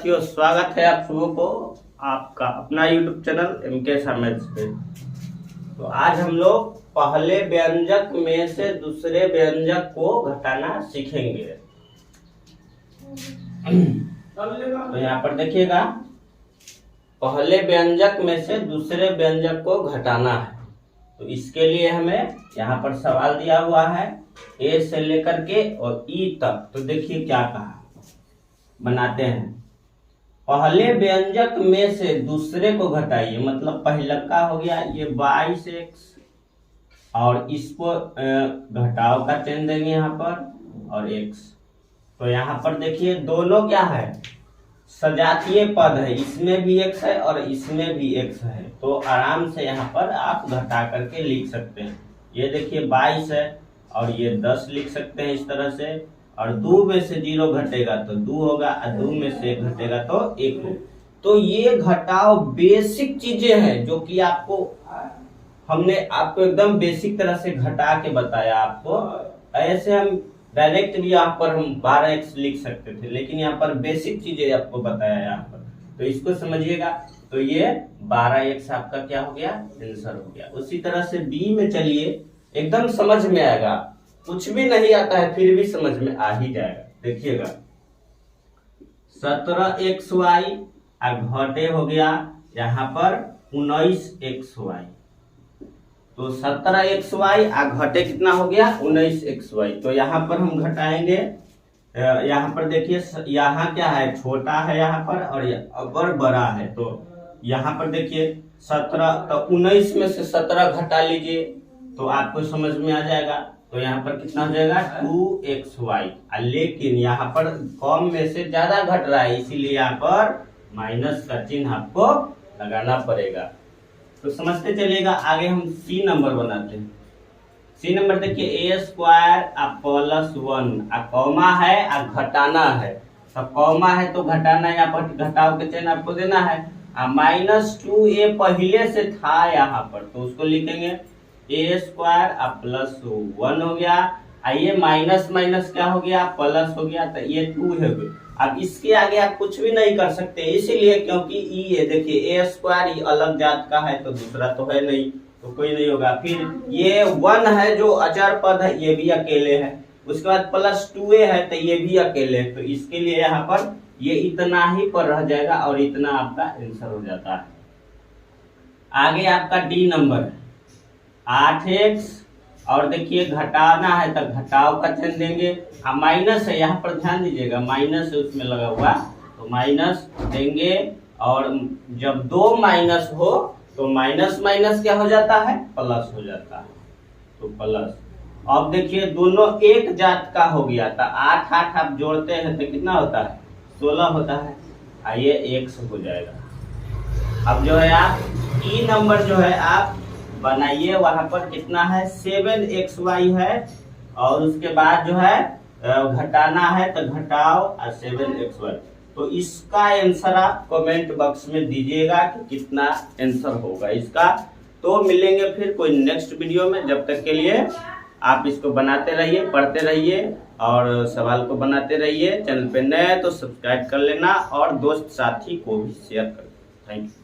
साथियों, स्वागत है आप सबों को आपका अपना YouTube चैनल MK मैथ्स पे। तो आज हम लोग पहले व्यंजक में से दूसरे व्यंजक को घटाना सीखेंगे। तो यहाँ पर देखिएगा, पहले व्यंजक में से दूसरे व्यंजक को घटाना है। तो इसके लिए हमें यहाँ पर सवाल दिया हुआ है A से लेकर के और E तक। तो देखिए क्या कहा, बनाते हैं। पहले व्यंजक में से दूसरे को घटाइए, मतलब पहला का हो गया ये 22x और इसको घटाव का चिन्ह देंगे यहाँ पर और x। तो यहाँ पर देखिए दोनों क्या है, सजातीय पद है, इसमें भी x है और इसमें भी x है। तो आराम से यहाँ पर आप घटा करके लिख सकते हैं। ये देखिए 22 है और ये 10 लिख सकते हैं इस तरह से। और 2 में से 0 घटेगा तो 2 होगा और 2 में से 1 घटेगा तो 1 होगा। तो ये घटाव बेसिक चीजें हैं जो कि हमने आपको एकदम बेसिक तरह से घटा के बताया आपको। ऐसे हम डायरेक्ट भी यहाँ पर हम 12x लिख सकते थे, लेकिन यहाँ पर बेसिक चीजें आपको बताया यहाँ पर। तो इसको समझिएगा। तो ये 12x आपका क्या हो गया, आंसर हो गया। उसी तरह से b में चलिए, एकदम समझ में आएगा, कुछ भी नहीं आता है फिर भी समझ में आ ही जाएगा। देखिएगा 17xy घटे हो गया यहाँ पर 19xy। तो 17xy घटे कितना हो गया, 19xy। तो यहाँ पर हम घटाएंगे, यहाँ पर देखिए यहाँ क्या है, छोटा है यहाँ पर और अगर बड़ा है। तो यहाँ पर देखिए 17, तो 19 में से 17 घटा लीजिए तो आपको समझ में आ जाएगा। तो यहाँ पर कितना हो जाएगा 2xy। लेकिन यहाँ पर कम में से ज्यादा घट रहा है, इसीलिए यहाँ पर माइनस का चिन्ह आपको लगाना पड़ेगा। तो समझते चलिएगा। आगे हम C नंबर बनाते हैं। C नंबर देखिए a² + 1 कौमा है घटाना है। तो कौमा है तो घटाना, यहाँ पर घटाव के चिन्ह आपको देना है। -2a पहले से था यहाँ पर, तो उसको लिखेंगे a² + 1 हो गया। ये माइनस माइनस क्या हो गया, प्लस हो गया। तो ये 2 हो गया। अब इसके आगे आप कुछ भी नहीं कर सकते, इसीलिए क्योंकि ई है। देखिए a² ये अलग जात का है तो दूसरा तो है नहीं, तो कोई नहीं होगा। फिर ये 1 है जो अचर पद है, ये भी अकेले है। उसके बाद +2a है तो ये भी अकेले है। तो इसके लिए यहाँ पर ये इतना ही पर रह जाएगा और इतना आपका आंसर हो जाता है। आगे आपका D नंबर है 8x और देखिए घटाना है तो घटाव का चिन्ह देंगे। माइनस है, यहाँ पर ध्यान दीजिएगा, माइनस है उसमें लगा हुआ, तो माइनस देंगे। और जब 2 माइनस हो तो माइनस माइनस क्या हो जाता है, प्लस हो जाता है। तो प्लस। अब देखिए दोनों एक जात का हो गया था। 8 8 आप जोड़ते हैं तो कितना होता है, 16 होता है। आइए x हो जाएगा। अब जो है आप E नंबर जो है आप बनाइए, वहां पर कितना है 7xy है और उसके बाद जो है घटाना है तो घटाओ 7xy। तो इसका आंसर आप कमेंट बॉक्स में दीजिएगा कि कितना आंसर होगा इसका। तो मिलेंगे फिर कोई नेक्स्ट वीडियो में। जब तक के लिए आप इसको बनाते रहिए, पढ़ते रहिए और सवाल को बनाते रहिए। चैनल पे नए तो सब्सक्राइब कर लेना और दोस्त साथी को भी शेयर कर। Thank you.